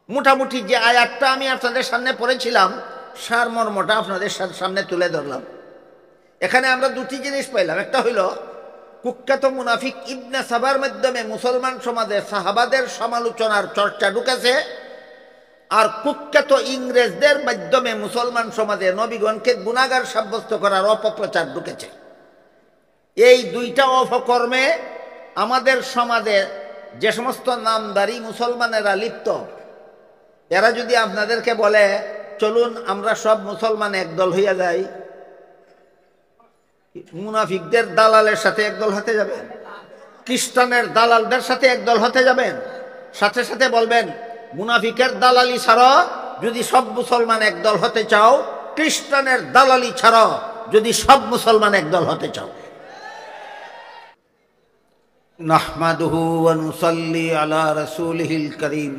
মোটামুটি যে আয়াতটা আমি আপনাদের সামনে পড়েছিলাম সারমর্মটা আপনাদের সামনে তুলে ধরলাম। এখানে আমরা দুটি জিনিস পাইলাম। একটা হইল কুখ্যাত মুনাফিক ইবনে সাবার মাধ্যমে মুসলমান সমাজে সাহাবাদের সমালোচনার চর্চা ঢুকেছে, আর কুখ্যাত ইংরেজদের মাধ্যমে মুসলমান সমাজে নবীগণকে গুনাহগার সাব্যস্ত করার অপপ্রচার ঢুকেছে। এই দুইটা অপকর্মে আমাদের সমাজে যে সমস্ত নামদারি মুসলমানেরা লিপ্ত, এরা যদি আপনাদেরকে বলে চলুন আমরা সব মুসলমান একদল হইয়া যাই, মুনাফিকদের দালালের সাথে একদল হতে যাবেন, খ্রিস্টানের দালালদের সাথে একদল হতে যাবেন, সাথে সাথে বলবেন মুনাফিকের দালালি ছাড়ো যদি সব মুসলমান একদল হতে চাও, খ্রিস্টানের দালালি ছাড়ো যদি সব মুসলমান একদল হতে চাও। নাহমাদুহু ওয়া নুসাল্লি আলা রাসূলিহিল কারীম।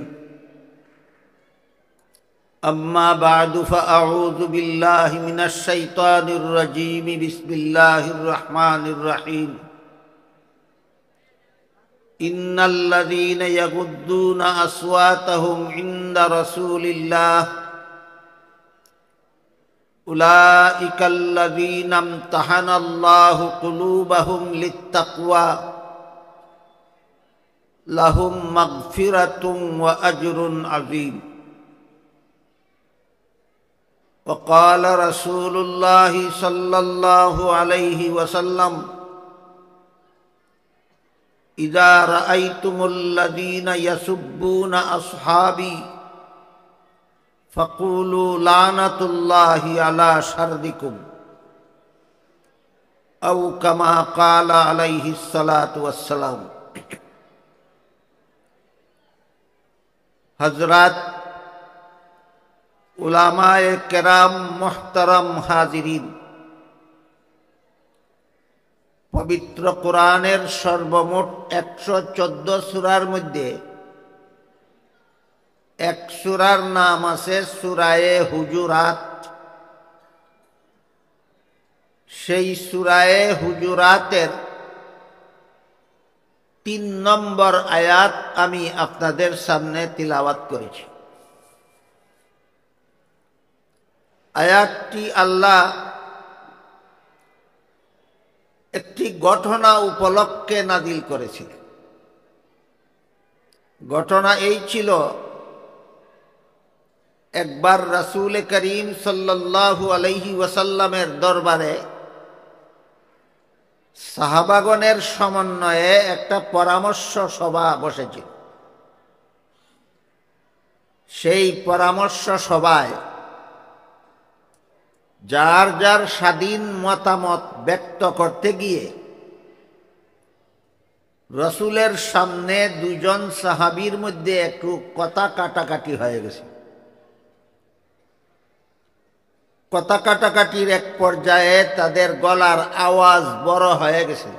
أما بعد فأعوذ بالله من الشيطان الرجيم بسم الله الرحمن الرحيم إن الذين يغضون أصواتهم عند رسول الله أولئك الذين امتحن الله قلوبهم للتقوى لهم مغفرة وأجر عظيم وقال رسول الله صلى الله عليه وسلم إذا رأيتم الذين يسبون أصحابي فقولوا لعنة الله على شركم أو كما قال عليه الصلاة والسلام। हजरत उलामाए केराम मोहतरम हाजिरीन, पवित्र कुरानेर सर्वमोट 114 सूरार मध्य एक सूरार नाम आछे सूराए हुजुरात। सेई सूराए हुजुरातेर 3 नम्बर आयात आमी आपनादेर सामने तिलावत करेছি। आयातटी आल्लाह একটি ঘটনা উপলক্ষে নাজিল করেছিলেন। ঘটনা এই ছিল, একবার রাসূল করিম সাল্লাল্লাহু আলাইহি ওয়াসাল্লামের দরবারে সাহাবাগণের সমন্বয়ে একটা পরামর্শ সভা বসেছিল। সেই পরামর্শ সভায় যার যার স্বাধীন মতামত ব্যক্ত করতে গিয়ে রসুলের সামনে দুজন সাহাবীর মধ্যে একটু কথা কাটাকাটি হয়ে গেছে। কথা কাটাকাটির এক পর্যায়ে তাদের গলার আওয়াজ বড় হয়ে গেছে।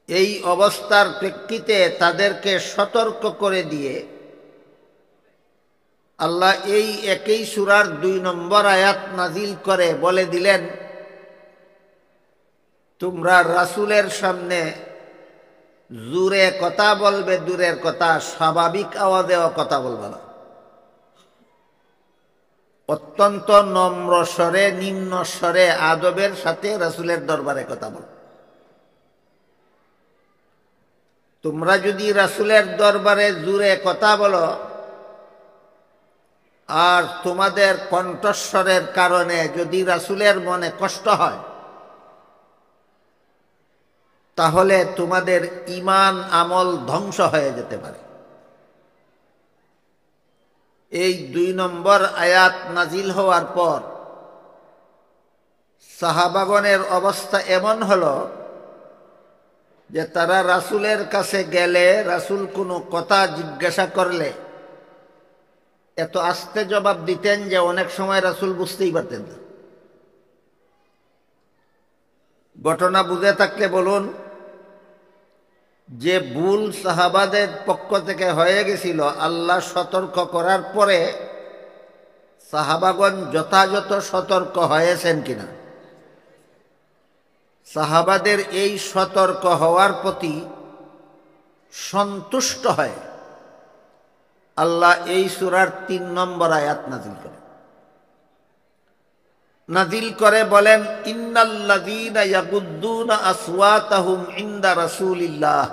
এই অবস্থার প্রেক্ষিতে তাদেরকে সতর্ক করে দিয়ে আল্লাহ এই একই সূরার 2 নম্বর আয়াত নাজিল করে বলে দিলেন, তোমরা রাসূলের সামনে জোরে কথা বলবে, দূরের কথা স্বাভাবিক আওয়াজেও কথা বলবে না। অত্যন্ত নম্র স্বরে, নিম্ন স্বরে, আদবের সাথে রাসূলের দরবারে কথা বল। তোমরা যদি রাসূলের দরবারে জোরে কথা বলো আর তোমাদের কণ্ঠস্বরের কারণে যদি রাসূলের মনে কষ্ট হয়, তাহলে তোমাদের ঈমান আমল ধ্বংস হয়ে যেতে পারে। এই 2 নম্বর আয়াত নাজিল হওয়ার পর সাহাবাগণের অবস্থা এমন হলো যে তারা রাসূলের কাছে গেলে রাসূল কোনো কথা জিজ্ঞাসা করলে এত আস্তে জবাব দিতেন যে অনেক সময় রাসূল বুঝতেই পারতেন না। ঘটনা বুঝে থাকলে বলুন, যে ভুল সাহাবাদের পক্ষ থেকে হয়ে গেছিল, আল্লাহ সতর্ক করার পরে সাহাবাগণ যথাযথ সতর্ক হয়েছেন কিনা? সাহাবাদের এই সতর্ক হওয়ার প্রতি সন্তুষ্ট হয়, আল্লাহ এই সূরার ৩ নম্বর আয়াত নাজিল করে বলেন, ইন্নাল্লাযীনা ইয়াগুদ্দুনা আসওয়াতাহুম ইনদা রাসূলিল্লাহ,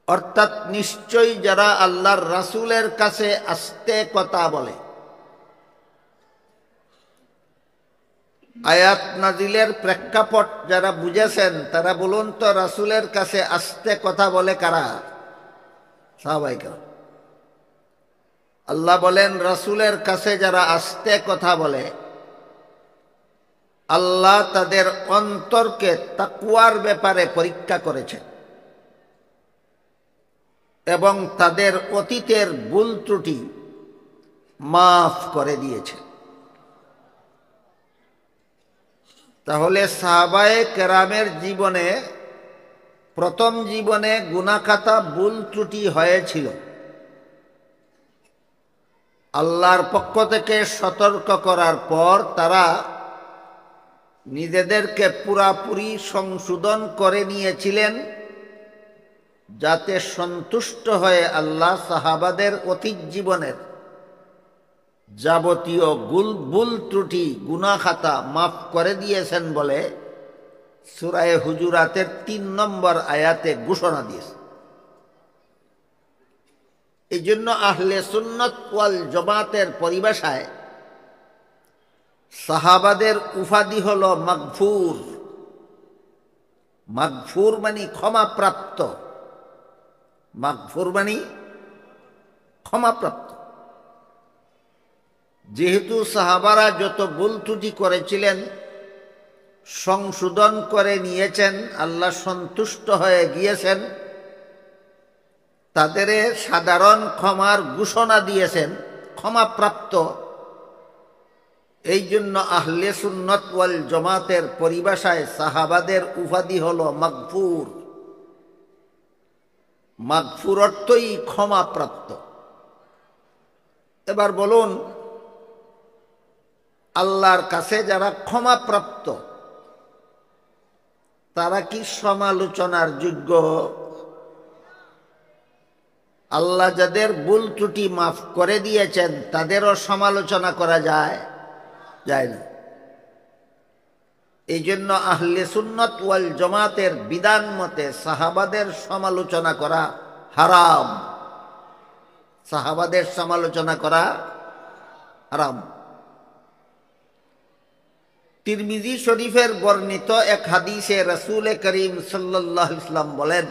অর্থাৎ নিশ্চয়ই যারা আল্লাহর রাসূলের কাছে আস্তে কথা বলে। আয়াত নাজিলের প্রেক্ষাপট যারা বুঝেছেন তারা বলুন তো, রাসূলের কাছে আস্তে কথা বলে কারা? সাহাবায়ে কেরাম। আল্লাহ বলেন রাসূলের কাছে যারা আস্তে কথা বলে, আল্লাহ তাদের অন্তরকে তাকওয়ার ব্যাপারে পরীক্ষা করেছেন এবং তাদের অতীতের ভুল ত্রুটি মাফ করে দিয়েছে। তাহলে সাহাবায়ে কেরামের জীবনে, প্রথম জীবনে গুনাহখাতা ভুল ত্রুটি হয়েছিল, আল্লাহর পক্ষ থেকে সতর্ক করার পর তারা নিজেদেরকে পুরাপুরি সংশোধন করে নিয়েছিলেন, যাতে সন্তুষ্ট হয়ে আল্লাহ সাহাবাদের অতীত জীবনের যাবতীয় ভুল ত্রুটি গুনাহখাতা মাফ করে দিয়েছেন বলে সূরা হুজুরাতের ৩ নম্বর আয়াতে ঘোষণা দিয়েছে। এই জন্য আহলে সুন্নাত ওয়াল জামাতের পরিভাষায় সাহাবাদের উপাধি হল মাগফুর। মাগফুর মানে ক্ষমাপ্রাপ্ত, মাগফুর মানে ক্ষমাপ্রাপ্ত। যেহেতু সাহাবারা যত ভুল ত্রুটি করেছিলেন সংশোধন করে নিয়েছেন, আল্লাহ সন্তুষ্ট হয়ে গিয়েছেন, তাদের সাধারণ ক্ষমার ঘোষণা দিয়েছেন, ক্ষমাপ্রাপ্ত। এই জন্য আহলে সুন্নাত ওয়াল জামাতের পরিভাষায় সাহাবাদের উপাধি হল মাগফুর। মাগফুর অর্থই ক্ষমাপ্রাপ্ত। এবার বলুন, আল্লাহর কাছে যারা ক্ষমাপ্রাপ্ত তারা কি সমালোচনার যোগ্য? আল্লাহ যাদের ভুল ত্রুটি মাফ করে দিয়েছেন তাদেরও সমালোচনা করা যায়? যায় না। এই জন্য আহলে সুন্নাত ওয়াল জামাতের বিধান মতে সাহাবাদের সমালোচনা করা হারাম। সাহাবাদের সমালোচনা করা হারাম। তিরমিজি শরীফের বর্ণিত এক হাদিসে রাসূল করিম সাল্লাল্লাহু আলাইহি ওয়াসাল্লাম বলেন,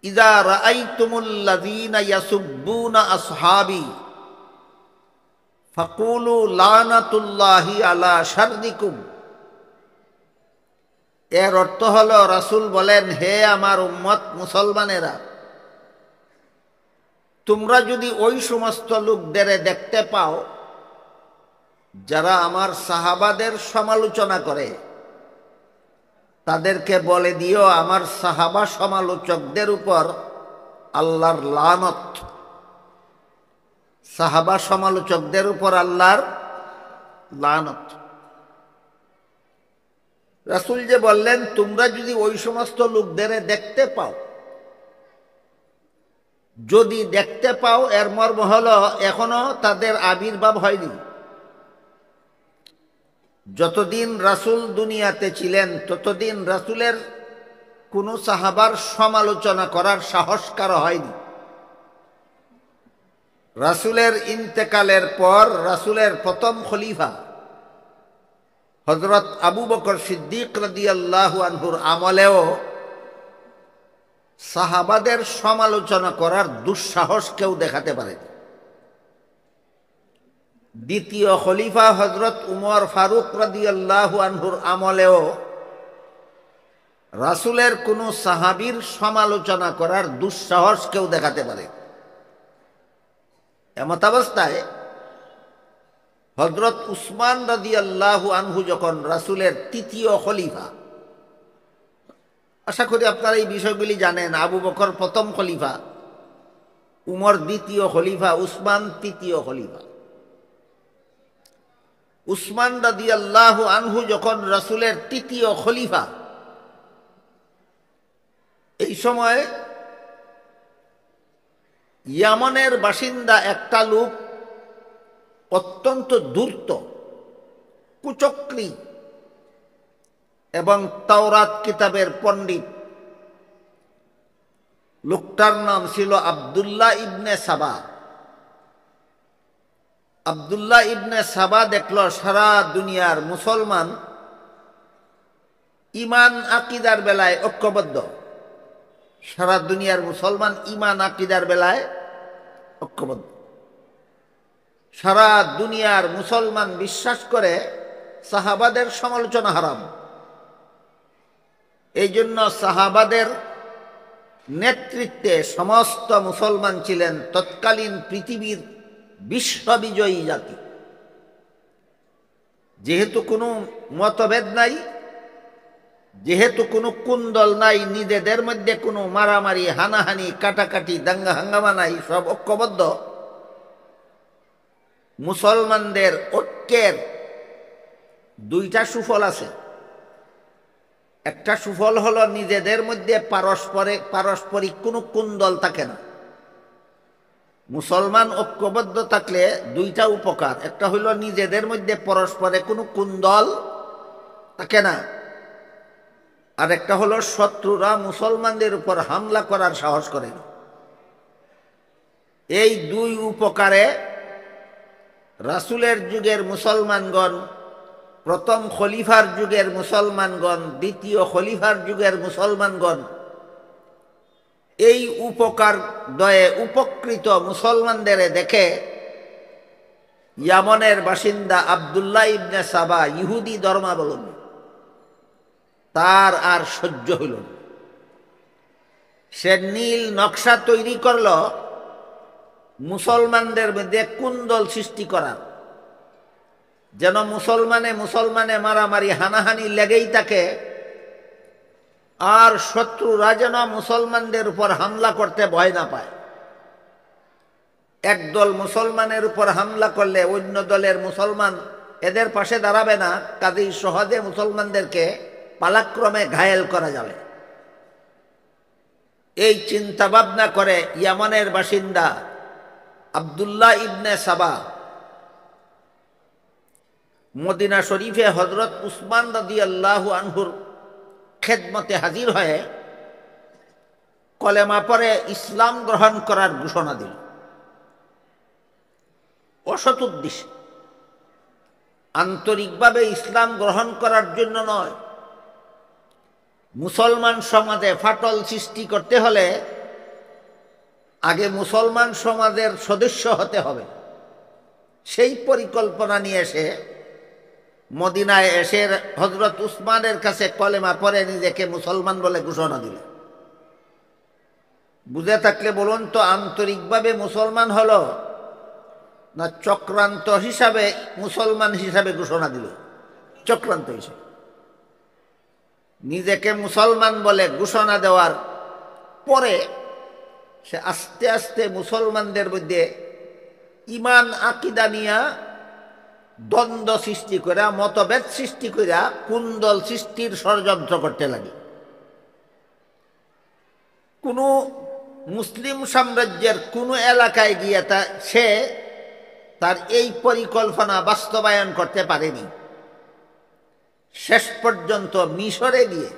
ইযা রাআইতুমুল্লাযীনা ইয়াসুব্বুনা আসহাবী ফাকুলু লানাতুল্লাহি আলা শাররিকুম। এর অর্থ হলো, রাসূল বলেন, হে আমার উম্মত মুসলমানেরা, তোমরা যদি ওই সমস্ত লোকদের দেখতে পাও যারা আমার সাহাবাদের সমালোচনা করে, তাদেরকে বলে দিও আমার সাহাবা সমালোচকদের উপর আল্লাহর লানত। সাহাবা সমালোচকদের উপর আল্লাহর লানত। রাসূল যে বললেন তোমরা যদি ওই সমস্ত লোকদের দেখতে পাও, যদি দেখতে পাও এর মর্ম হলো এখনো তাদের আবির্ভাব হয়নি। যতদিন রাসূল দুনিয়াতে ছিলেন ততদিন রাসূলের কোনো সাহাবার সমালোচনা করার সাহস কারো হয়নি। রাসূলের ইন্তেকালের পর রাসূলের প্রথম খলিফা হযরত আবু বকর সিদ্দিক রাদিয়াল্লাহু আনহুর আমলেও সাহাবাদের সমালোচনা করার দুঃসাহস কেউ দেখাতে পারে। দ্বিতীয় খলিফা হযরত উমর ফারুক রাদিয়াল্লাহু আনহুর আমলেও রাসূলের কোনো সাহাবীর সমালোচনা করার দুঃসাহস কেউ দেখাতে পারে। এমত অবস্থায় হযরত উসমান রাদিয়াল্লাহু আনহু যখন রাসূলের তৃতীয় খলিফা, আশা করি আপনারা এই বিষয়গুলি জানেন, আবু বকর প্রথম খলিফা, উমর দ্বিতীয় খলিফা, উসমান তৃতীয় খলিফা। উসমান রাদিয়াল্লাহু আনহু যখন রাসূলের তৃতীয় খলিফা, এই সময় ইয়ামনের বাসিন্দা একটা লোক অত্যন্ত ধূর্ত, কুচক্রী এবং তাওরাত কিতাবের পণ্ডিত। লোকটার নাম ছিল আব্দুল্লাহ ইবনে সাবা। আব্দুল্লাহ ইবনে সাবা দেখল সারা দুনিয়ার মুসলমান ইমান আকিদার বেলায় ঐক্যবদ্ধ। সারা দুনিয়ার মুসলমান ইমান আকিদার বেলায় ঐক্যবদ্ধ। সারা দুনিয়ার মুসলমান বিশ্বাস করে সাহাবাদের সমালোচনা হারাম। এই জন্য সাহাবাদের নেতৃত্বে সমস্ত মুসলমান ছিলেন তৎকালীন পৃথিবীর বিশ্ববিজয়ী জাতি। যেহেতু কোনো মতভেদ নাই, যেহেতু কোনো কুন্দল নাই, নিজেদের মধ্যে কোনো মারামারি, হানাহানি, কাটাকাটি, দাঙ্গা হাঙ্গামা নাই, সব ঐক্যবদ্ধ। মুসলমানদের ঐক্যের দুইটা সুফল আছে। একটা সুফল হলো নিজেদের মধ্যে পারস্পরিক কোনো কুন্দল থাকে না। মুসলমান ঐক্যবদ্ধ থাকলে দুইটা উপকার। একটা হইল নিজেদের মধ্যে পরস্পরে কোনো কুন্দল থাকে না, আর একটা হলো শত্রুরা মুসলমানদের উপর হামলা করার সাহস করে না। এই দুই উপকারে রাসূলের যুগের মুসলমানগণ, প্রথম খলিফার যুগের মুসলমানগণ, দ্বিতীয় খলিফার যুগের মুসলমানগণ এই উপকার দয়ে উপকৃত মুসলমানদের দেখে ইয়ামনের বাসিন্দা আব্দুল্লাহ ইবনে সাবা ইহুদি ধর্মাবলম্বী, তার আর সহ্য হইল না। সে নীল নকশা তৈরি করল মুসলমানদের মধ্যে কুন্দল সৃষ্টি করার, যেন মুসলমানে মারামারি হানাহানি লেগেই থাকে, আর শত্রুরা যেন মুসলমানদের উপর হামলা করতে ভয় না পায়। একদল মুসলমানের উপর হামলা করলে অন্য দলের মুসলমান এদের পাশে দাঁড়াবে না, কাজেই সহজে মুসলমানদেরকে পালাক্রমে ঘায়েল করা যাবে। এই চিন্তা ভাবনা করে ইয়ামানের বাসিন্দা আব্দুল্লাহ ইবনে সাবা মদিনা শরীফে হযরত উসমান রাদিয়াল্লাহু আনহুর খেদমতে হাজির হয়ে কলেমা পড়ে ইসলাম গ্রহণ করার ঘোষণা দিল। অসৎ উদ্দেশ্যে, আন্তরিকভাবে ইসলাম গ্রহণ করার জন্য নয়। মুসলমান সমাজে ফাটল সৃষ্টি করতে হলে আগে মুসলমান সমাজের সদস্য হতে হবে। সেই পরিকল্পনা নিয়ে এসে মদিনায় এসে হযরত উসমানের কাছে কলেমা পড়ে নিজেকে মুসলমান বলে ঘোষণা দিল। বুঝে থাকলে বলুন তো, আন্তরিকভাবে মুসলমান হলো না চক্রান্ত হিসাবে মুসলমান হিসাবে ঘোষণা দিল? চক্রান্ত হিসাবে। নিজেকে মুসলমান বলে ঘোষণা দেওয়ার পরে সে আস্তে আস্তে মুসলমানদের মধ্যে ইমান আকিদা নিয়া দ্বন্দ্ব সৃষ্টি করে, মতভেদ সৃষ্টি করে, কুন্দল সৃষ্টির ষড়যন্ত্র করতে লাগে। কোনো মুসলিম সাম্রাজ্যের কোনো এলাকায় গিয়ে সে তার এই পরিকল্পনা বাস্তবায়ন করতে পারেনি। শেষ পর্যন্ত মিশরে গিয়ে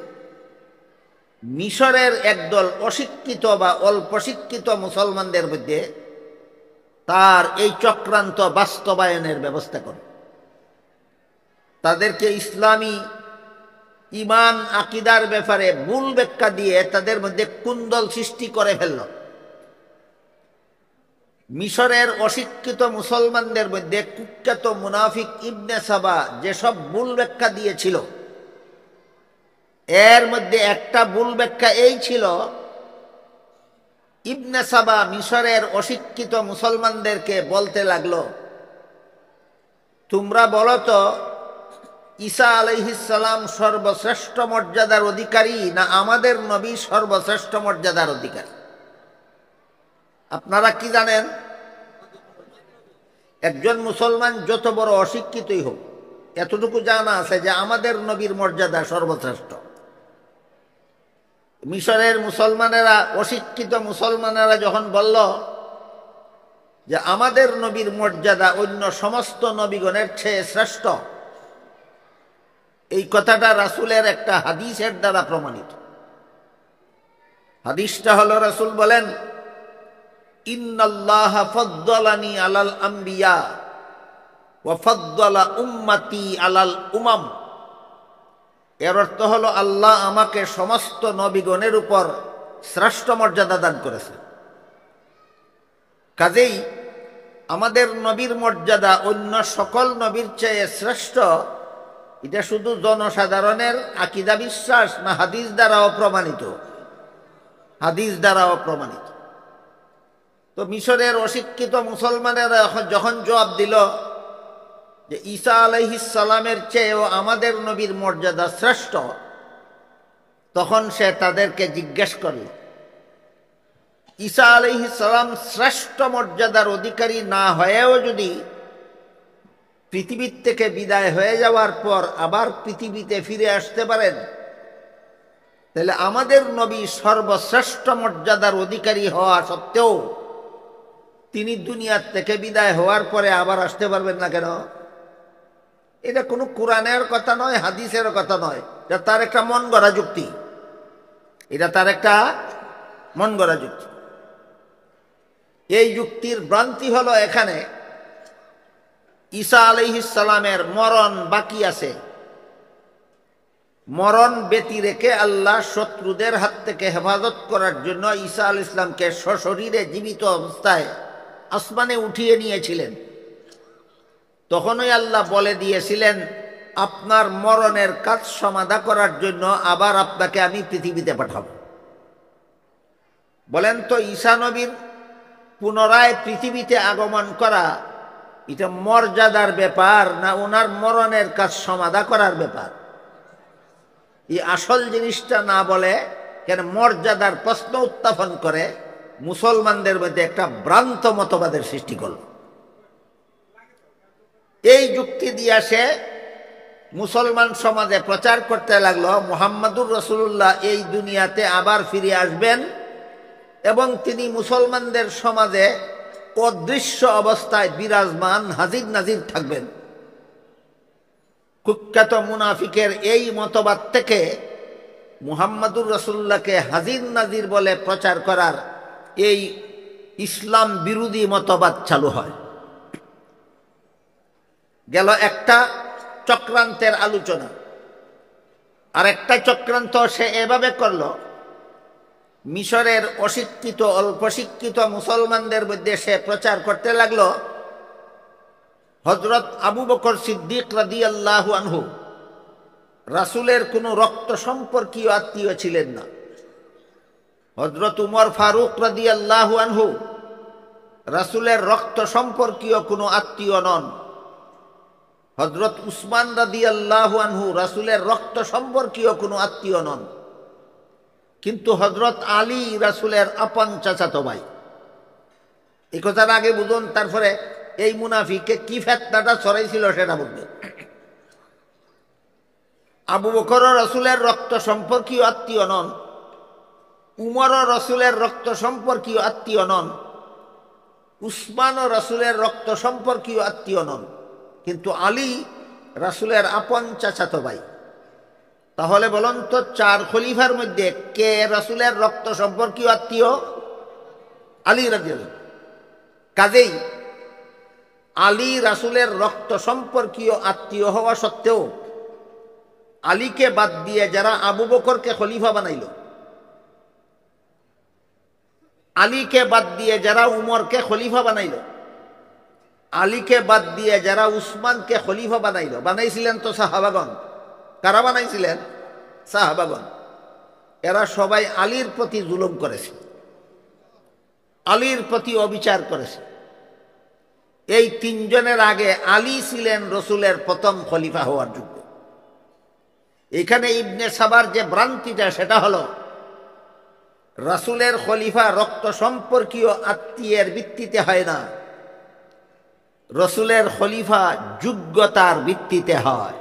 মিশরের একদল অশিক্ষিত বা অল্প শিক্ষিত মুসলমানদের মধ্যে তার এই চক্রান্ত বাস্তবায়নের ব্যবস্থা করে তাদেরকে ইসলামী ইমান আকিদার ব্যাপারে ভুল ব্যাখ্যা দিয়ে তাদের মধ্যে কুন্দল সৃষ্টি করে ফেলল। মিশরের অশিক্ষিত মুসলমানদের মধ্যে কুখ্যাত মুনাফিক ইবনে সাবা যেসব ভুল ব্যাখ্যা দিয়েছিল, এর মধ্যে একটা ভুল ব্যাখ্যা এই ছিল, ইবনে সাবা মিশরের অশিক্ষিত মুসলমানদেরকে বলতে লাগলো, তোমরা বলো তো ঈসা আলাইহিস সালাম সর্বশ্রেষ্ঠ মর্যাদার অধিকারী না আমাদের নবী সর্বশ্রেষ্ঠ মর্যাদার অধিকারী? আপনারা কি জানেন? একজন মুসলমান যত বড় অশিক্ষিতই হোক, এতটুকু জানা আছে যে আমাদের নবীর মর্যাদা সর্বশ্রেষ্ঠ। মিশরের মুসলমানেরা, অশিক্ষিত মুসলমানেরা যখন বলল যে আমাদের নবীর মর্যাদা অন্য সমস্ত নবীগণের চেয়ে শ্রেষ্ঠ, এই কথাটা রাসূলের একটা হাদিসের দ্বারা প্রমাণিত। হাদিসটা হলো, রাসূল বলেন, ইন্নাল্লাহা ফাদ্দালানি আলাল আম্বিয়া ওয়া ফাদ্দালা উম্মতি আলাল উমাম। এর অর্থ হলো, আল্লাহ আমাকে সমস্ত নবীগণের উপর শ্রেষ্ঠ মর্যাদা দান করেছে। কাজেই আমাদের নবীর মর্যাদা অন্য সকল নবীর চেয়ে শ্রেষ্ঠ, এটা শুধু জনসাধারণের আকীদা বিশ্বাস না হাদিস দ্বারাও প্রমাণিত? হাদিস দ্বারাও প্রমাণিত। তো মিশরের অশিক্ষিত মুসলমানেরা যখন জবাব দিল যে ঈসা আলাইহিস সালামের চেয়েও আমাদের নবীর মর্যাদা শ্রেষ্ঠ, তখন সে তাদেরকে জিজ্ঞেস করল, ঈসা আলাইহিস সালাম শ্রেষ্ঠ মর্যাদার অধিকারী না হয়েও যদি পৃথিবীর থেকে বিদায় হয়ে যাওয়ার পর আবার পৃথিবীতে ফিরে আসতে পারেন, তাহলে আমাদের নবী সর্বশ্রেষ্ঠ মর্যাদার অধিকারী হওয়া সত্ত্বেও তিনি দুনিয়ার থেকে বিদায় হওয়ার পরে আবার আসতে পারবেন না কেন? এটা কোনো কোরআনের কথা নয়, হাদিসের কথা নয়, এটা তার একটা মন গড়া যুক্তি। এটা তার একটা মন গড়া যুক্তি। এই যুক্তির ভ্রান্তি হলো, এখানে ঈসা আলাইহিস সালামের মরণ বাকি আছে। মরণ ব্যতি রেখে আল্লাহ শত্রুদের হাত থেকে হেফাজত করার জন্য ঈসা আলাইহিস সালামকে সশরীরে জীবিত অবস্থায় আসমানে উঠিয়ে নিয়েছিলেন। তখনই আল্লাহ বলে দিয়েছিলেন, আপনার মরণের কাজ সমাধা করার জন্য আবার আপনাকে আমি পৃথিবীতে পাঠাবো। বলেন তো, ঈসা নবীর পুনরায় পৃথিবীতে আগমন করা এটা মর্যাদার ব্যাপার না ওনার মরণের কাজ সমাধা করার ব্যাপার? এই আসল জিনিসটা না বলে কেন মর্যাদার প্রশ্ন উত্থাপন করে মুসলমানদের মধ্যে একটা ভ্রান্ত মতবাদের সৃষ্টি করল। এই যুক্তি দিয়ে সে মুসলমান সমাজে প্রচার করতে লাগলো মুহাম্মাদুর রাসূলুল্লাহ এই দুনিয়াতে আবার ফিরে আসবেন এবং তিনি মুসলমানদের সমাজে অদৃশ্য অবস্থায় বিরাজমান হাজির নাজির থাকবেন। কুখ্যাত মুনাফিকের এই মতবাদ থেকে মুহাম্মাদুর রাসূলুল্লাহকে হাজির নাজির বলে প্রচার করার এই ইসলাম বিরোধী মতবাদ চালু হয়। গেল একটা চক্রান্তের আলোচনা। আর একটা চক্রান্ত সে এভাবে করল, মিশরের অশিক্ষিত অল্প শিক্ষিত মুসলমানদের মধ্যে সে প্রচার করতে লাগলো হযরত আবু বকর সিদ্দিক রাদিয়াল্লাহু আনহু রাসূলের কোনো রক্ত সম্পর্কীয় আত্মীয় ছিলেন না। হযরত উমর ফারুক রাদিয়াল্লাহু আনহু রাসূলের রক্ত সম্পর্কীয় কোনো আত্মীয় নন। হযরত উসমান রাদিয়াল্লাহু আনহু রাসূলের রক্ত সম্পর্কীয় কোনো আত্মীয় নন। কিন্তু হযরত আলী রাসূলের আপন চাচাতো ভাই। এই কথাটা আগে বুঝুন, তারপরে এই মুনাফিককে কি ফিতনাটা ছড়াইছিল সেটা বুঝবেন। আবু বকর রাসূলের রক্ত সম্পর্কীয় আত্মীয় নন, উমর রাসূলের রক্ত সম্পর্কীয় আত্মীয় নন, উসমান রাসূলের রক্ত সম্পর্কীয় আত্মীয় নন, কিন্তু আলী রাসূলের আপন চাচাতো ভাই। তাহলে বলুন তো, চার খলিফার মধ্যে কে রাসূলের রক্ত সম্পর্কীয় আত্মীয়? আলী রাদিয়াল্লাহু। কাজেই আলী রাসূলের রক্ত সম্পর্কীয় আত্মীয় হওয়া সত্ত্বেও আলীকে বাদ দিয়ে যারা আবু বকরকে খলিফা বানাইল, আলীকে বাদ দিয়ে যারা উমরকে খলিফা বানাইল, আলীকে বাদ দিয়ে যারা উসমানকে খলিফা বানাইল, বানাইছিলেন তো সাহাবাগণ। কারা বানাইছিলেন? সাহাবাগণ। এরা সবাই আলীর প্রতি জুলুম করেছে, আলীর প্রতি অবিচার করেছে। এই তিনজনের আগে আলী ছিলেন রসুলের প্রথম খলিফা হওয়ার যোগ্য। এখানে ইবনে সাবার যে ভ্রান্তিটা সেটা হলো, রাসূলের খলিফা রক্ত সম্পর্কীয় আত্মীয়ের ভিত্তিতে হয় না, রসুলের খলিফা যোগ্যতার ভিত্তিতে হয়।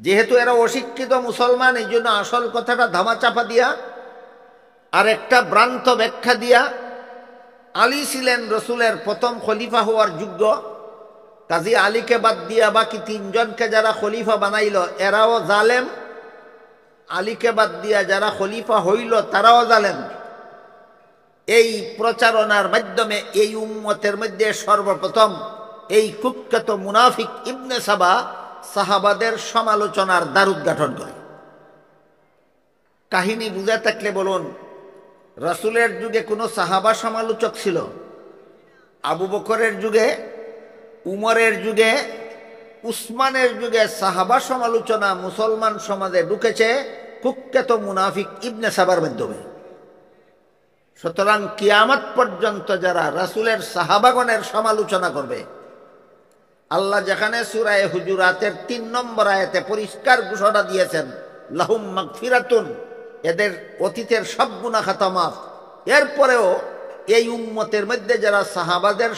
যেহেতু এরা অশিক্ষিত মুসলমান, এই জন্য আসল কথাটা ধামাচাপা দিয়া আর একটা ভ্রান্ত ব্যাখ্যা দিয়া আলী ছিলেন রসুলের প্রথম খলিফা হওয়ার যোগ্য, কাজী আলীকে বাদ দিয়া বাকি তিনজনকে যারা খলিফা বানাইল এরাও জালেম, আলীকে বাদ দিয়া যারা খলিফা হইল তারাও জালেম। এই প্রচারণার মাধ্যমে এই উম্মতের মধ্যে সর্বপ্রথম এই কুখ্যাত মুনাফিক ইবনে সাবা সাহাবাদের সমালোচনার দ্বার উদ্ঘাটন করে। কাহিনী বুঝে থাকলে বলুন, রাসূলের যুগে কোনো সাহাবা সমালোচক ছিল? আবু বকরের যুগে, উমরের যুগে, উসমানের যুগে সাহাবা সমালোচনা মুসলমান সমাজে ঢুকেছে কুখ্যাত মুনাফিক ইবনে সাবার মাধ্যমে। সুতরাং কিয়ামত পর্যন্ত যারা রাসূলের সাহাবাগণের সমালোচনা করবে, আল্লাহ যেখানে সূরা হুজুরাতের ৩ নম্বর আয়াতে পরিষ্কার ঘোষণা দিয়েছেন লাহুম মাগফিরাতুন, এদের অতীতের সব গুনাহ খাতা মাফ, এরপরেও এই উম্মতের মধ্যে যারা সাহাবাদের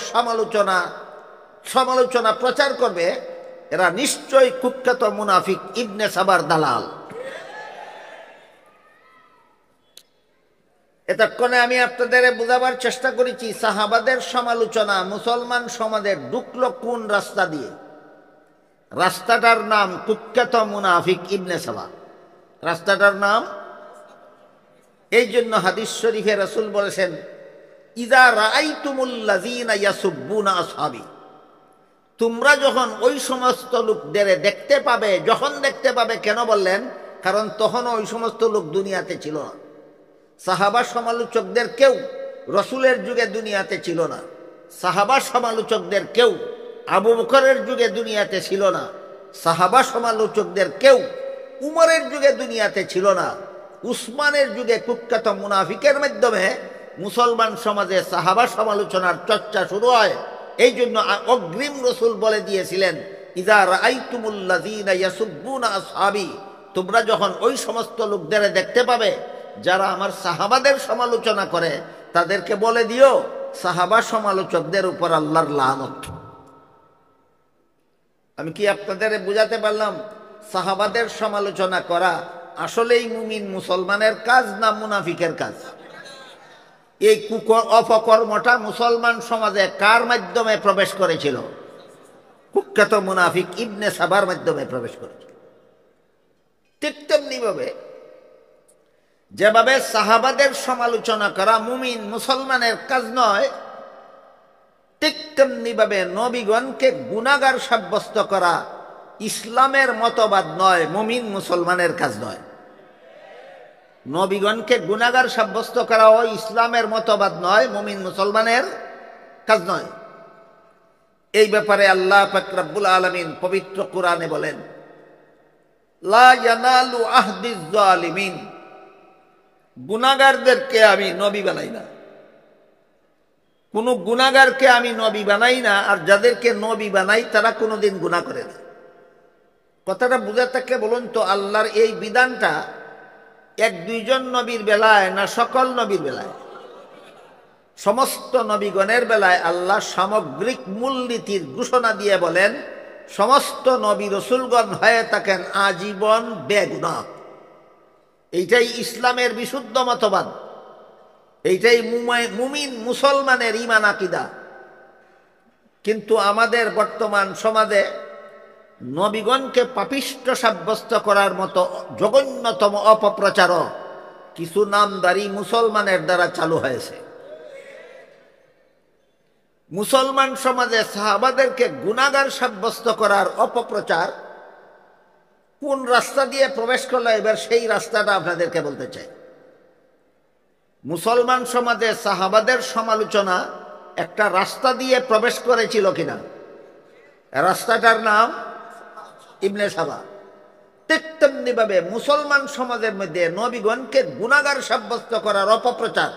সমালোচনা প্রচার করবে এরা নিশ্চয়ই কুখ্যাত মুনাফিক ইবনে সাবার দালাল। এতক্ষণে আমি আপনাদের বোঝাবার চেষ্টা করেছি সাহাবাদের সমালোচনা মুসলমান সমাজে ঢুকলো কোন রাস্তা দিয়ে। রাস্তাটার নাম কুখ্যাত মুনাফিক ইবনে সাবা। রাস্তাটার নাম, এই জন্য হাদিস শরীফে রাসূল বলেছেন ইযা রাআইতুমুল্লাযীনা ইয়াসুব্বুনা আসহাবি, তোমরা যখন ওই সমস্ত লোকদের দেখতে পাবে, যখন দেখতে পাবে, কেন বললেন? কারণ তখনও ওই সমস্ত লোক দুনিয়াতে ছিল না। সাহাবা সমালোচকদের কেউ রসুলের যুগে দুনিয়াতে ছিল না, সাহাবা সমালোচকদের কেউ আবু বকরের যুগে দুনিয়াতে ছিল না, সাহাবা সমালোচকদের কেউ উমরের যুগে দুনিয়াতে ছিল না। উসমানের যুগে কুখ্যাত মুনাফিকের মাধ্যমে মুসলমান সমাজে সাহাবা সমালোচনার চর্চা শুরু হয়। এই জন্য অগ্রিম রসুল বলে দিয়েছিলেন ইযা রাআইতুমুল্লাযীনা ইয়াসুব্বুনা আসহাবি, তোমরা যখন ওই সমস্ত লোকদের দেখতে পাবে যারা আমার সাহাবাদের সমালোচনা করে, তাদেরকে বলে দিও সাহাবা সমালোচকদের উপর আল্লাহর লানত। আমি কি আপনাদের বুঝাতে পারলাম? সাহাবাদের সমালোচনা করা আসলেই মুমিন মুসলমানের কাজ না মুনাফিকের কাজ? এই অপকর্মটা মুসলমান সমাজে কার মাধ্যমে প্রবেশ করেছিল? কুখ্যাত মুনাফিক ইবনে সাবার মাধ্যমে প্রবেশ করেছিল। ঠিক তেমনি ভাবে যেভাবে সাহাবাদের সমালোচনা করা মুমিন মুসলমানের কাজ নয়, ঠিক তেমনি ভাবে নবীগণকে গুনাহগার সাব্যস্ত করা ইসলামের মতবাদ নয়, মুমিন মুসলমানের কাজ নয়। নবীগণকে গুনাহগার সাব্যস্ত করাও ইসলামের মতবাদ নয়, মুমিন মুসলমানের কাজ নয়। এই ব্যাপারে আল্লাহ পাক রব্বুল আলামিন পবিত্র কোরআনে বলেন লা ইয়ানালু আহদিজ জালিমিন, গুনাহগারদেরকে আমি নবী বানাই না, কোন গুনাহগারকে আমি নবী বানাই না, আর যাদেরকে নবী বানাই তারা কোনোদিন গুনাহ করে না। কথাটা বুঝে থাকলে বলুন তো, আল্লাহর এই বিধানটা এক দুইজন নবীর বেলায় না সকল নবীর বেলায়? সমস্ত নবীগণের বেলায় আল্লাহ সামগ্রিক মূলনীতির ঘোষণা দিয়ে বলেন সমস্ত নবী রসুলগণ হয়ে থাকেন আজীবন বেগুনাহ। এইটাই ইসলামের বিশুদ্ধ মতবাদ, এইটাই মুমিন মুসলমানের ঈমান আকীদা। কিন্তু আমাদের বর্তমান সমাজে নবীগণকে পাপিষ্ঠ সাব্যস্ত করার মতো জঘন্যতম অপপ্রচারও কিছু নামদারি মুসলমানের দ্বারা চালু হয়েছে। মুসলমান সমাজে সাহাবাদেরকে গুনাহগার সাব্যস্ত করার অপপ্রচার কোন রাস্তা দিয়ে প্রবেশ করলো, এবার সেই রাস্তাটা আপনাদেরকে বলতে চাই। মুসলমান সমাজে সাহাবাদের সমালোচনা একটা রাস্তা দিয়ে প্রবেশ করেছিল কিনা? রাস্তাটার নাম ইবনে সাবা। ঠিক তেমনি ভাবে মুসলমান সমাজের মধ্যে নবীগণকে গুনাহগার সাব্যস্ত করার অপপ্রচার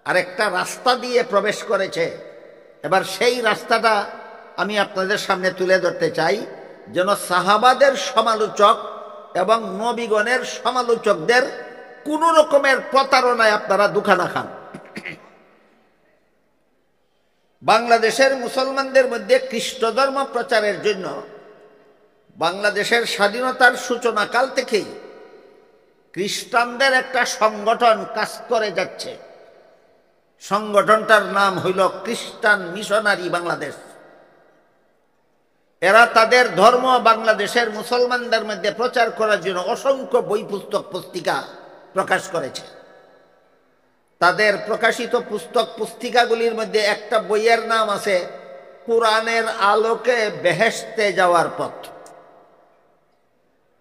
আরেকটা রাস্তা দিয়ে প্রবেশ করেছে। এবার সেই রাস্তাটা আমি আপনাদের সামনে তুলে ধরতে চাই, যেন সাহাবাদের সমালোচক এবং নবীগণের সমালোচকদের কোন রকমের প্রতারণায় আপনারা দুঃখা না খান। বাংলাদেশের মুসলমানদের মধ্যে খ্রিস্ট ধর্ম প্রচারের জন্য বাংলাদেশের স্বাধীনতার সূচনাকাল থেকেই খ্রিস্টানদের একটা সংগঠন কাজ করে যাচ্ছে। সংগঠনটার নাম হইল খ্রিস্টান মিশনারি বাংলাদেশ। এরা তাদের ধর্ম বাংলাদেশের মুসলমানদের মধ্যে প্রচার করার জন্য অসংখ্য বই পুস্তক পুস্তিকা প্রকাশ করেছে। তাদের প্রকাশিত পুস্তক পুস্তিকাগুলির মধ্যে একটা বইয়ের নাম আছে কোরআনের আলোকে বেহেশতে যাওয়ার পথ।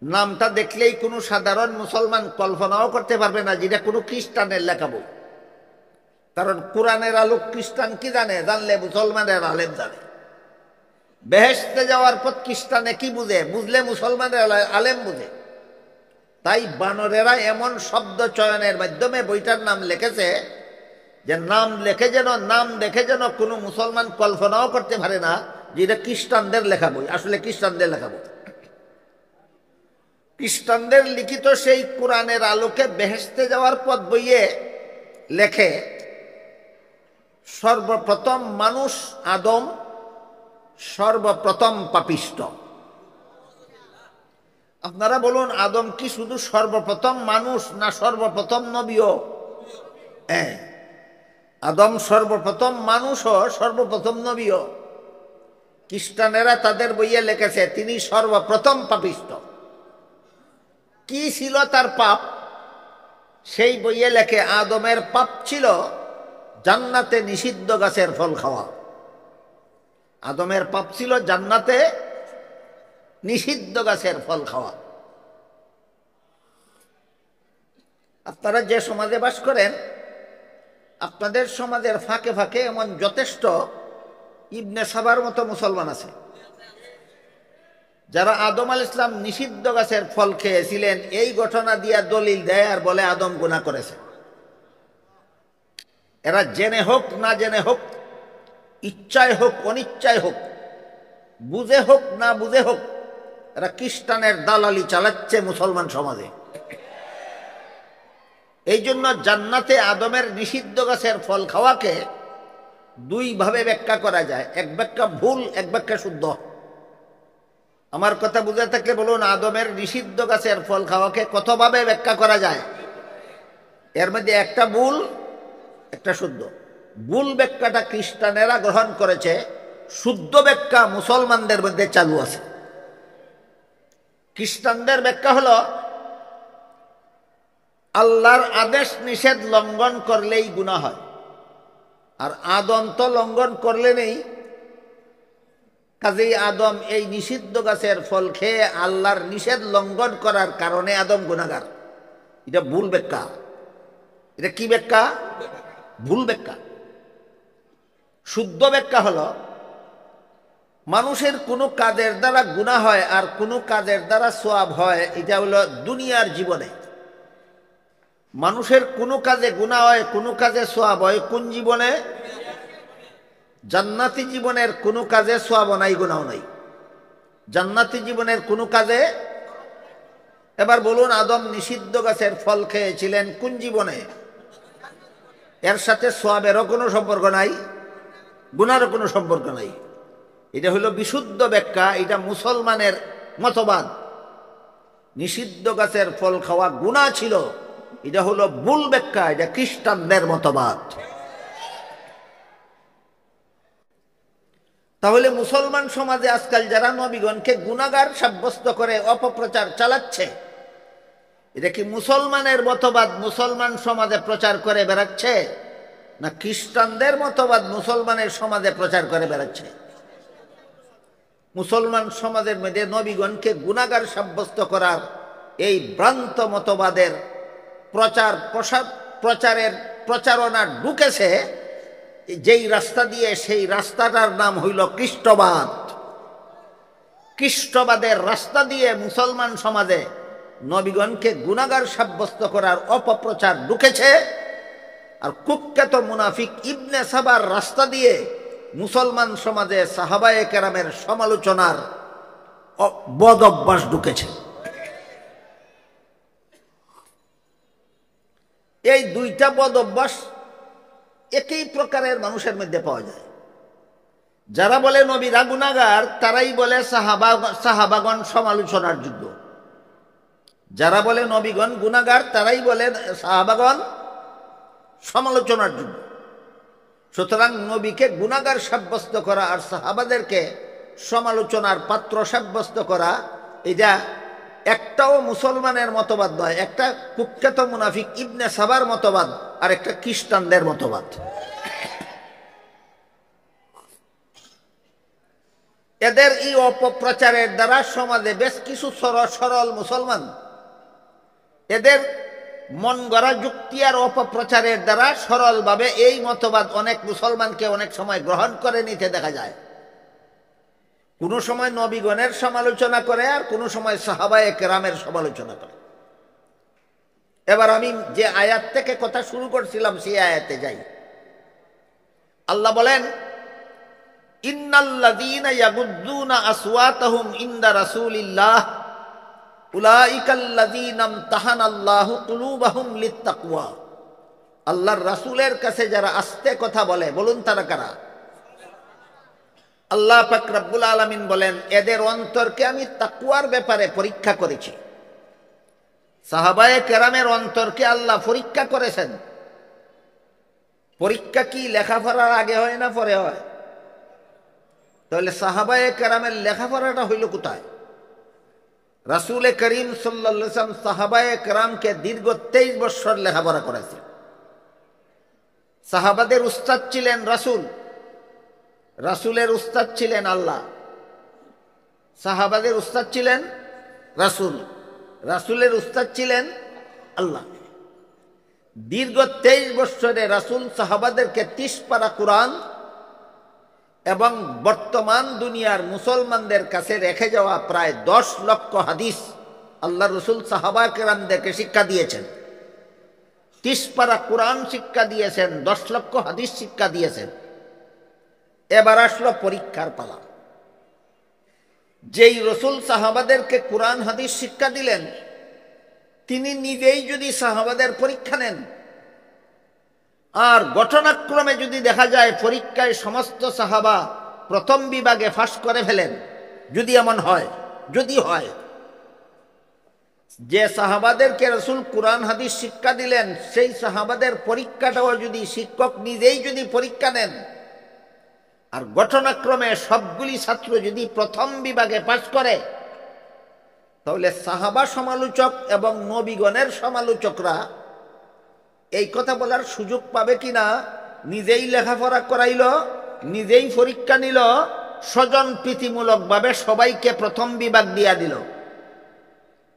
নামটা দেখলেই কোনো সাধারণ মুসলমান কল্পনাও করতে পারবে না যেটা কোনো খ্রিস্টানের লেখা বই। কারণ কোরআনের আলো খ্রিস্টান কি জানে? জানলে মুসলমানের আলেম জানে। বেহেশতে যাওয়ার পথ খ্রিস্টানে কি বুঝে? বুঝলে মুসলমানের আলেম বুঝে। তাই বানরেরা এমন শব্দ চয়নের মাধ্যমে বইটার নাম লিখেছে যে নাম দেখে যেন কোনো মুসলমান কল্পনাও করতে পারে না যে এটা খ্রিস্টানদের লেখা বই। আসলে খ্রিস্টানদের লেখা বই। খ্রিস্টানদের লিখিত সেই কোরআনের আলোকে বেহেশতে যাওয়ার পথ বইয়ে লেখে সর্বপ্রথম মানুষ আদম সর্বপ্রথম পাপিষ্ট। আপনারা বলুন, আদম কি শুধু সর্বপ্রথম মানুষ না সর্বপ্রথম নবীও? হ্যাঁ, আদম সর্বপ্রথম মানুষও সর্বপ্রথম নবীও। খ্রিস্টানেরা তাদের বইয়ে লিখেছে তিনি সর্বপ্রথম পাপিষ্ট। কি ছিল তার পাপ? সেই বইয়ে লেখে আদমের পাপ ছিল জান্নাতে নিষিদ্ধ গাছের ফল খাওয়া। আদমের পাপ ছিল জান্নাতে নিষিদ্ধ গাছের ফল খাওয়া। আপনারা যে সমাজে বাস করেন, আপনাদের সমাজের ফাঁকে ফাঁকে এমন যথেষ্ট ইবনে সাবার মতো মুসলমান আছে যারা আদম আলাইহিস সালাম নিষিদ্ধ গাছের ফল খেয়েছিলেন এই ঘটনা দিয়া দলিল দেয় আর বলে আদম গুনাহ করেছে। এরা জেনে হোক না জেনে হোক, ইচ্ছায় হোক অনিচ্ছায় হোক, বুঝে হোক না বুঝে হোক, এরা খ্রিস্টানের দালালি চালাচ্ছে মুসলমান সমাজে। এই জন্য জান্নাতে আদমের নিষিদ্ধ গাছের ফল খাওয়াকে দুই ভাবে ব্যাখ্যা করা যায়। এক ব্যাখ্যা ভুল, এক ব্যাখ্যা শুদ্ধ। আমার কথা বুঝে থাকলে বলুন, আদমের নিষিদ্ধ গাছের ফল খাওয়াকে কতভাবে ব্যাখ্যা করা যায়? এর মধ্যে একটা ভুল, একটা শুদ্ধ। ভুল ব্যাখ্যাটা খ্রিস্টানেরা গ্রহণ করেছে, শুদ্ধ ব্যাখ্যা মুসলমানদের মধ্যে চালু আছে। খ্রিস্টানদের ব্যাখ্যা হলো আল্লাহর আদেশ নিষেধ লঙ্ঘন করলেই গুনাহ হয়, আর আদম তো লঙ্ঘন করলে নেই, কাজেই আদম এই নিষিদ্ধ গাছের ফল খেয়ে আল্লাহর নিষেধ লঙ্ঘন করার কারণে আদম গুনাহগার। এটা ভুল ব্যাখ্যা। এটা কি ব্যাখ্যা? ভুল ব্যাখ্যা। শুদ্ধ ব্যাখ্যা হলো মানুষের কোনো কাজের দ্বারা গুনাহ হয় আর কোনো কাজের দ্বারা সওয়াব হয়। এটা হলো দুনিয়ার জীবনে। মানুষের কোনো কাজে গুনাহ হয়, কোনো কাজে সওয়াব হয়। কোন জীবনে? জান্নাতি জীবনের কোনো কাজে সওয়াব নাই, গুনাহ নাই। জান্নাতি জীবনের কোনো কাজে। এবার বলুন, আদম নিষিদ্ধ গাছের ফল খেয়েছিলেন কোন জীবনে? এর সাথে সওয়াবেরও কোনো সম্পর্ক নাই, গুনাহরও কোনো সম্পর্ক নাই। এটা হলো বিশুদ্ধ ব্যাখ্যা। এটা মুসলমানের মতবাদ। নিষিদ্ধ গাছের ফল খাওয়া গুনাহ ছিল, এটা হলো ভুল ব্যাখ্যা। এটা খ্রিস্টানদের মতবাদ। তাহলে মুসলমান সমাজে আজকাল যারা নবীগণকে গুনাহগার সাব্যস্ত করে অপপ্রচার চালাচ্ছে, এটা কি মুসলমানের মতবাদ মুসলমান সমাজে প্রচার করে বেড়াচ্ছে, না খ্রিস্টানদের মতবাদ মুসলমানের সমাজে প্রচার করে বেড়াচ্ছে? মুসলমান সমাজের মধ্যে নবীগণকে গুনাহগার সাব্যস্ত করার এই ভ্রান্ত মতবাদের প্রচারণা ঢুকেছে যেই রাস্তা দিয়ে, সেই রাস্তাটার নাম হইল খ্রিস্টবাদ। খ্রিস্টবাদের রাস্তা দিয়ে মুসলমান সমাজে নবীগণকে গুনাহগার সাব্যস্ত করার অপপ্রচার ঢুকেছে। আর কুখ্যাত মুনাফিক ইবনে সাবার রাস্তা দিয়ে মুসলমান সমাজে সাহাবায়ে কেরামের সমালোচনার বদ অভ্যাস ঢুকেছে। এই দুইটা বদ অভ্যাস একই প্রকারের মানুষের মধ্যে পাওয়া যায়। যারা বলে নবীরা গুনাহগার তারাই বলে সাহাবাগণ সমালোচনার যোগ্য। যারা বলে নবীগণ গুনাহগার তারাই বলে সাহাবাগণ সমালোচনার যোগ্য। সুতরাং নবীকে গুনাহগার সাব্যস্ত করা আর সাহাবাদেরকে সমালোচনার পাত্র সাব্যস্ত করা এটা একটাও মুসলমানের মতবাদ নয়। একটা কুখ্যাত মুনাফিক ইবনে সাবার মতবাদ আর একটা খ্রিস্টানদের মতবাদ। এদের এই অপপ্রচারের দ্বারা সমাজে বেশ কিছু সরল মুসলমান এদের মন গড়া যুক্তি আর অপপ্রচারের দ্বারা সরলভাবে এই মতবাদ অনেক মুসলমানকে অনেক সময় গ্রহণ করে নিতে দেখা যায়। কোনো সময় নবীগণের সমালোচনা করে আর কোনো সময় সাহাবায়ে কেরামের সমালোচনা করে। এবার আমি যে আয়াত থেকে কথা শুরু করছিলাম সেই আয়াতে যাই। আল্লাহ বলেন, ইন্নাল্লাযীনা ইয়াগুদ্দুনা আসওয়াতাহুম ইনদা রাসূলিল্লাহ উলাইকাল্লাযীনা ইমতাহানাল্লাহু কুলুবাহুম লিত্তাকওয়া। আল্লাহর রাসূলের কাছে যারা আস্তে কথা বলে, বলুন তারা কারা? আল্লাহ পাক রব্বুল আলামিন বলেন, এদের অন্তরকে আমি তাকওয়ার ব্যাপারে পরীক্ষা করেছি। সাহাবায়ে কেরামের অন্তরকে আল্লাহ পরীক্ষা করেছেন। পরীক্ষা কি লেখাপড়ার আগে হয় না পরে হয়? তাহলে সাহাবায়ে কেরামের লেখাপড়াটা হইল কোথায়? রাসূল করিম সাল্লাল্লাহু আলাইহি ওয়াসাল্লাম সাহাবায়ে কেরামকে দীর্ঘ 23 বছর লেখাপড়া করেছেন। সাহাবাদের উস্তাদ ছিলেন রাসূল, রাসূলের উস্তাদ ছিলেন আল্লাহ। সাহাবাদের উস্তাদ ছিলেন রাসূল, রাসূলের উস্তাদ ছিলেন আল্লাহ। দীর্ঘ 23 বছরে রাসূল সাহাবাদেরকে 30 পারা কোরআন এবং বর্তমান দুনিয়ার মুসলমানদের কাছে রেখে যাওয়া প্রায় 10 লক্ষ হাদিস আল্লাহ রসুল সাহাবা কেরামদেরকে শিক্ষা দিয়েছেন। 30 পারা কোরআন শিক্ষা দিয়েছেন, 10 লক্ষ হাদিস শিক্ষা দিয়েছেন। এবার আসলো পরীক্ষার পালা। যেই রসুল সাহাবাদেরকে কোরআন হাদিস শিক্ষা দিলেন তিনি নিজেই যদি সাহাবাদের পরীক্ষা নেন আর ঘটনাক্রমে যদি দেখা যায় পরীক্ষায় সমস্ত সাহাবা প্রথম বিভাগে ফাঁস করে ফেলেন, যদি এমন হয়, যদি হয় যে সাহাবাদেরকে রসুল কোরআন হাদিস শিক্ষা দিলেন সেই সাহাবাদের পরীক্ষাটাও যদি শিক্ষক নিজেই যদি পরীক্ষা নেন আর ঘটনাক্রমে সবগুলি ছাত্র যদি প্রথম বিভাগে পাস করে, তাহলে সাহাবা সমালোচক এবং নবীগণের সমালোচকরা এই কথা বলার সুযোগ পাবে কিনা? নিজেই লেখাপড়া করাইল, নিজেই পরীক্ষা নিল, স্বজন প্রীতিমূলক ভাবে সবাইকে প্রথম বিভাগ দিয়া দিল,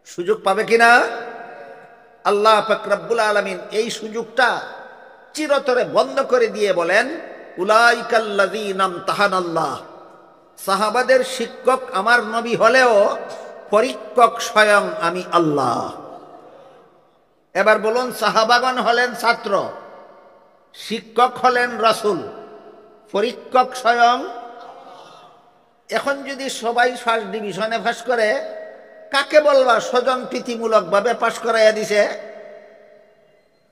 সুযোগ পাবে কিনা? আল্লাহ পাক রব্বুল আলামিন এই সুযোগটা চিরতরে বন্ধ করে দিয়ে বলেন, উলাইকাল্লাযীনা ইমতাহানাল্লাহ। সাহাবাদের শিক্ষক আমার নবী হলেও পরীক্ষক স্বয়ং আমি আল্লাহ। এবার বলুন, সাহাবাগণ হলেন ছাত্র, শিক্ষক হলেন রাসূল, পরীক্ষক স্বয়ং। এখন যদি সবাই ফার্স্ট ডিভিশনে পাস করে, কাকে বলবা স্বজন প্রীতিমূলক ভাবে পাস করাইয়া দিছে?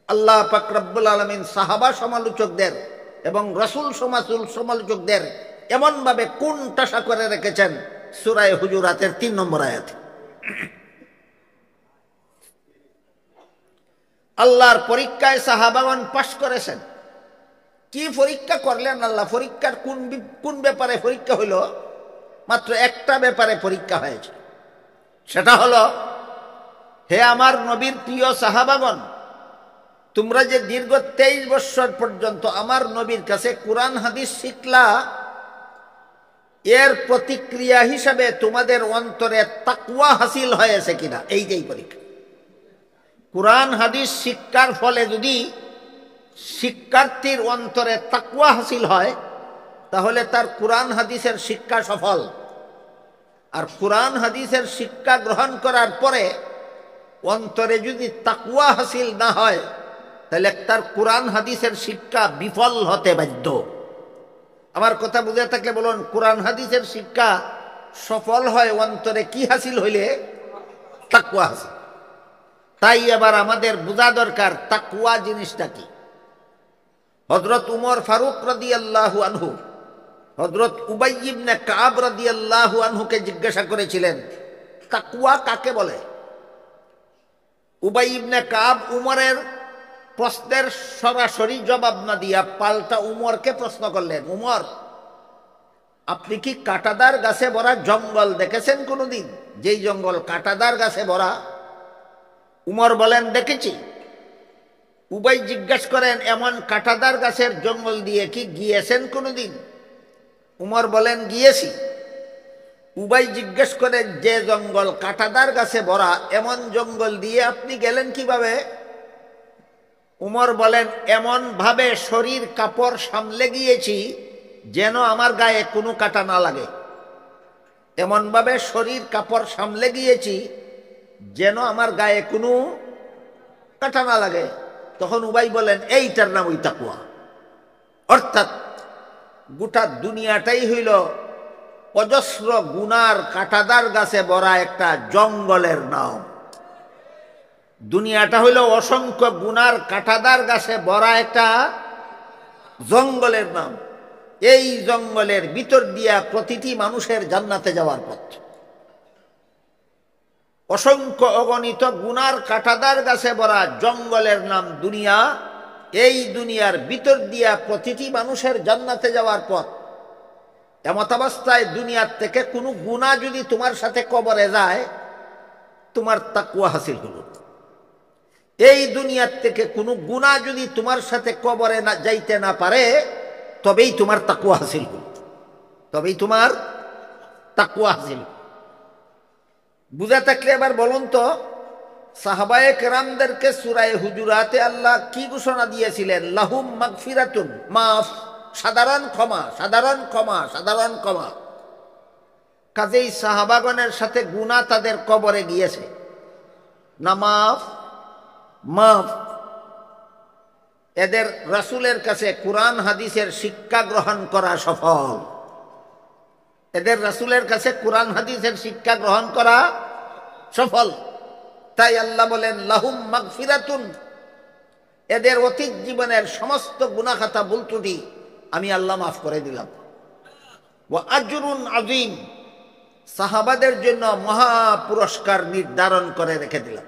আল্লাহ পাক রব্বুল আলামিন সাহাবা সমালোচকদের এবং রাসূল সমালোচকদের এমন ভাবে কোণঠাসা করে রেখেছেন সূরা হুজুরাতের 3 নম্বর আয়াত। আল্লাহর পরীক্ষায় সাহাবাগণ পাস করেছেন। কি পরীক্ষা করলেন আল্লাহ? পরীক্ষার কোন ব্যাপারে পরীক্ষা হইল? মাত্র একটা ব্যাপারে পরীক্ষা হয়েছে, সেটা হলো, হে আমার নবীর প্রিয় সাহাবাগণ, তোমরা যে দীর্ঘ 23 বছর পর্যন্ত আমার নবীর কাছে কোরআন হাদিস শিখলা, এর প্রতিক্রিয়া হিসাবে তোমাদের অন্তরে তাকওয়া হাসিল হয়েছে কিনা, এই যে পরীক্ষা। কোরআন হাদিস শিক্ষার ফলে যদি শিক্ষার্থীর অন্তরে তাকওয়া হাসিল হয় তাহলে তার কোরআন হাদিসের শিক্ষা সফল। আর কোরআন হাদিসের শিক্ষা গ্রহণ করার পরে অন্তরে যদি তাকওয়া হাসিল না হয় তাহলে তার কোরআন হাদিসের শিক্ষা বিফল হতে বাধ্য। আমার কথা বুঝে থাকলে বলুন, কোরআন হাদিসের শিক্ষা সফল হয় অন্তরে কি হাসিল হইলে? তাকওয়া হাসিল। তাই এবার আমাদের বোঝা দরকার তাকওয়া জিনিসটা কি। হযরত উমর ফারুক রাদিয়াল্লাহু আনহু হযরত উবাই ইবনে কাব রাদিয়াল্লাহু আনহুকে জিজ্ঞাসা করেছিলেন তাকওয়া কাকে বলে। উবাই ইবনে কাব উমরের প্রশ্নের সরাসরি জবাব না দিয়া পাল্টা উমরকে প্রশ্ন করলেন, উমর, আপনি কি কাঁটাদার গাছে ভরা জঙ্গল দেখেছেন কোনোদিন? যেই জঙ্গল কাঁটাদার গাছে ভরা। উমর বলেন, দেখেছি। উবাই জিজ্ঞাসা করেন, এমন কাঁটাদার গাছের জঙ্গল দিয়ে কি গিয়েছেন কোনোদিন? উমর বলেন, গিয়েছি। উবাই জিজ্ঞেস করেন, যে জঙ্গল কাঁটাদার গাছে ভরা, এমন জঙ্গল দিয়ে আপনি গেলেন কিভাবে? উমর বলেন, এমন ভাবে শরীর কাপড় সামলে গিয়েছি যেন আমার গায়ে কোনো কাঁটা না লাগে। এমন ভাবে শরীর কাপড় সামলে গিয়েছি যেন আমার গায়ে কোনো কাঁটা না লাগে। তখন উবাই বলেন, এইটার নাম ওই তাকওয়া। অর্থাৎ গোটা দুনিয়াটাই হইল অজস্র গুনার কাঁটাদার গাছে ভরা একটা জঙ্গলের নাম। দুনিয়াটা হইল অসংখ্য গুনার কাঁটাদার গাছে ভরা একটা জঙ্গলের নাম। এই জঙ্গলের ভিতর দিয়া প্রতিটি মানুষের জান্নাতে যাওয়ার পথ। অসংখ্য অগণিত গুনার কাঁটাদার গাছে ভরা জঙ্গলের নাম দুনিয়া। এই দুনিয়ার ভিতর দিয়া প্রতিটি মানুষের জান্নাতে যাওয়ার পথ। এমতাবস্থায় দুনিয়ার থেকে কোনো গুনাহ যদি তোমার সাথে কবরে যায়, তোমার তাকওয়া হাসিল হলো। এই দুনিয়ার থেকে কোনো গুনাহ যদি তোমার সাথে কবরে না যাইতে না পারে, তবেই তোমার তাকওয়া হাসিল হলো, তবেই তোমার তাকওয়া হাসিল। বুঝা থাকলে এবার বলুন তো, সাহাবায়ে কেরামদেরকে সূরা হুজুরাতে আল্লাহ কি ঘোষণা দিয়েছিলেন? লাহুম মাগফিরাতুন, মাফ, সাধারণ ক্ষমা, সাধারণ ক্ষমা, সাধারণ ক্ষমা। কাজেই সাহাবাগণের সাথে গুনাহ তাদের কবরে গিয়েছে না? মাফ, মাফ। এদের রাসূলের কাছে কুরআন হাদিসের শিক্ষা গ্রহণ করা সফল। এদের রাসূলের কাছে কুরআন হাদিসের শিক্ষা গ্রহণ করা সফল। তাই আল্লাহ বলেন, লাহুম মাগফিরাতুন, এদের অতীত জীবনের সমস্ত গুনাহ খাতা ভুল ত্রুটি আমি আল্লাহ মাফ করে দিলাম। ওয়া আজরুন আযীম, সাহাবাদের জন্য মহা পুরস্কার নির্ধারণ করে রেখে দিলাম।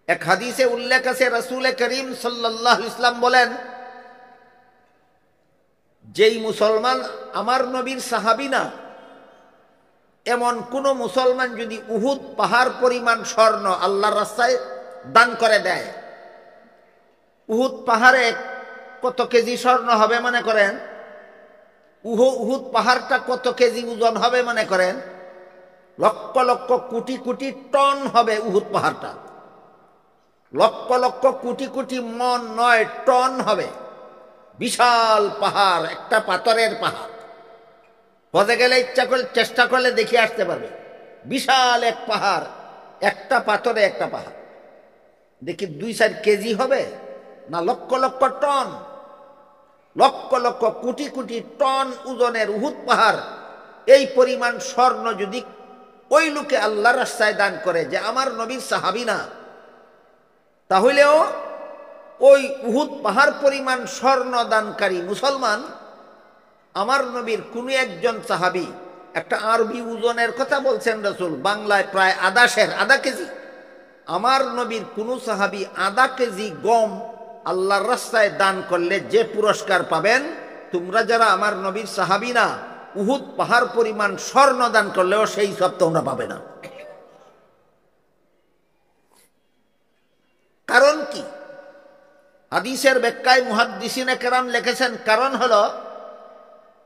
এক হাদিসে উল্লেখ আছে, রাসূল করিম সাল্লাল্লাহু আলাইহি ওয়াসাল্লাম বলেন, যেই মুসলমান আমার নবীর সাহাবী না, এমন কোন মুসলমান যদি উহুদ পাহাড় পরিমাণ স্বর্ণ আল্লাহর রাস্তায় দান করে দেয়, উহুদ পাহাড়ে কত কেজি স্বর্ণ হবে মনে করেন? উহুদ পাহাড়টা কত কেজি ওজন হবে মনে করেন? লক্ষ লক্ষ কোটি কোটি টন হবে উহুদ পাহাড়টা। লক্ষ লক্ষ কোটি কোটি মন নয়, টন হবে। বিশাল পাহাড়, একটা পাথরের পাহাড়। হতে গেলে ইচ্ছা করলে, চেষ্টা করলে দেখে আসতে পারবে। বিশাল এক পাহাড়, একটা পাথরে একটা পাহাড়। দেখি 2-4 কেজি হবে না? লক্ষ লক্ষ টন, লক্ষ লক্ষ কোটি কোটি টন ওজনের উহুদ পাহাড়। এই পরিমাণ স্বর্ণ যদি ওই লোকে আল্লাহর রাস্তায় দান করে, যে আমার নবীর সাহাবী না, তাহলেও ওই উহুদ পাহাড় পরিমাণ স্বর্ণ দানকারী মুসলমান আমার নবীর কোনো একজন সাহাবী, একটা আরবি ওজনের কথা বলছেন রাসূল, বাংলায় প্রায় আধা কেজি। আমার নবীর কোনো সাহাবী আধা কেজি গম আল্লাহর রাস্তায় দান করলে যে পুরস্কার পাবেন, তোমরা যারা আমার নবীর সাহাবী না, উহুদ পাহাড় পরিমাণ স্বর্ণ দান করলেও সেই সব তোমরা পাবে না। কারণ কি? হাদিসের ব্যাখ্যায় মুহাদ্দিসিনে কেরাম লিখেছেন, কারণ হলো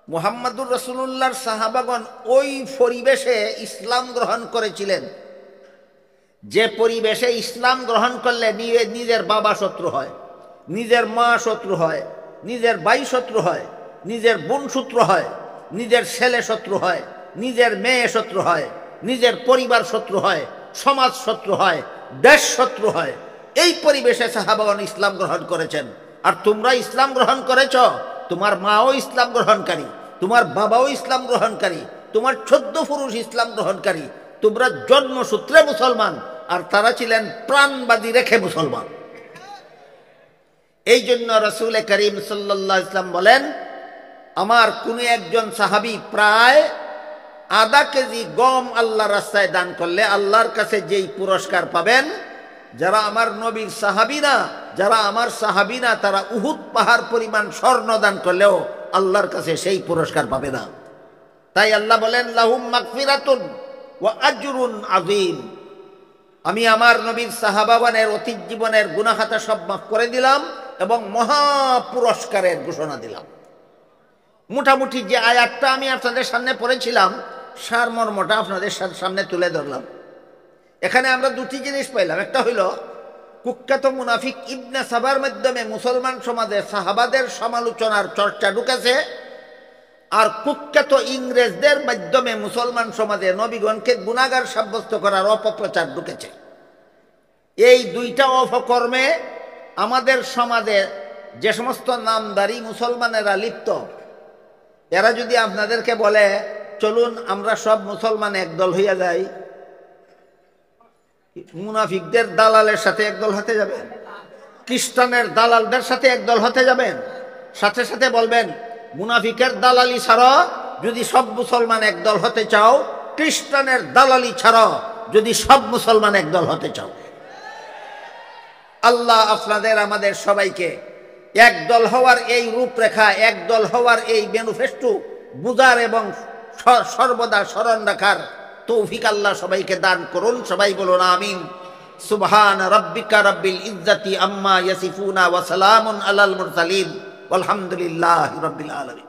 মুহাম্মদুর রাসূলুল্লাহর সাহাবাগণ ওই পরিবেশে ইসলাম গ্রহণ করেছিলেন, যে পরিবেশে ইসলাম গ্রহণ করলে নিজের বাবা শত্রু হয়, নিজের মা শত্রু হয়, নিজের ভাই শত্রু হয়, নিজের বোন শত্রু হয়, নিজের ছেলে শত্রু হয়, নিজের মেয়ে শত্রু হয়, নিজের পরিবার শত্রু হয়, সমাজ শত্রু হয়, দেশ শত্রু হয়। এই পরিবেশে সাহাবাগণ ইসলাম গ্রহণ করেছেন। আর তোমরা ইসলাম গ্রহণ করেছ, তোমার মাও ইসলাম গ্রহণকারী, তোমার বাবাও ইসলাম গ্রহণকারী, তোমার 14 পুরুষ ইসলাম গ্রহণকারী। তোমরা জন্মসূত্রে মুসলমান, আর তারা ছিলেন প্রাণবাদী রেখে মুসলমান। এই জন্য রাসূল করিম সাল্লাল্লাহু আলাইহি ওয়াসাল্লাম বলেন, আমার কোন একজন সাহাবী প্রায় আধা কেজি গম আল্লাহ রাস্তায় দান করলে আল্লাহর কাছে যেই পুরস্কার পাবেন, যারা আমার নবীর সাহাবী না, যারা আমার সাহাবী না, তারা উহুদ পাহাড় পরিমাণ স্বর্ণ দান করলেও আল্লাহর কাছে সেই পুরস্কার পাবে না। তাই আল্লাহ বলেন লাহুম মাগফিরাতুন ওয়া আজরুন আযীম। আমি আমার নবীর সাহাবাগণের অতীত জীবনের গুনাহ খাতা সব মাফ করে দিলাম এবং মহা পুরস্কারের ঘোষণা দিলাম। মোটামুটি যে আয়াতটা আমি আপনাদের সামনে পড়েছিলাম, সারমর্মটা আপনাদের সামনে তুলে ধরলাম। এখানে আমরা দুটি জিনিস পাইলাম। একটা হইল কুখ্যাত মুনাফিক ইবনে সাবার মাধ্যমে মুসলমান সমাজে সাহাবাদের সমালোচনার চর্চা ঢুকেছে, আর কুখ্যাত ইংরেজদের মাধ্যমে মুসলমান সমাজে নবীগণকে গুনাহগার সাব্যস্ত করার অপপ্রচার ঢুকেছে। এই দুইটা অপকর্মে আমাদের সমাজে যে সমস্ত নামদারি মুসলমানেরা লিপ্ত, এরা যদি আপনাদেরকে বলে চলুন আমরা সব মুসলমান একদল হইয়া যাই, মুনাফিকদের দালালের সাথে একদল হতে যাবেন, খ্রিস্টানের দালালদের সাথে একদল হতে যাবেন, সাথে সাথে বলবেন মুনাফিকের দালালি ছাড়া যদি সব মুসলমান একদল হতে চাও, খ্রিস্টানের দালালি ছাড়া যদি সব মুসলমান একদল হতে চাও। আল্লাহ আপনাদের আমাদের সবাইকে একদল হওয়ার এই রূপরেখা, একদল হওয়ার এই ম্যানিফেস্টো বুঝার এবং সর্বদা স্মরণ রাখার তৌফিক আল্লাহ সবাইকে দান করুন। সবাই বলুন আমিন। সুবহান রাব্বিকা রাব্বিল ইজ্জাতি আম্মা ইয়াসিফুনা ওয়া সালামুন আলাল মুরসালিন ওয়ালহামদুলিল্লাহি রাব্বিল আলামিন।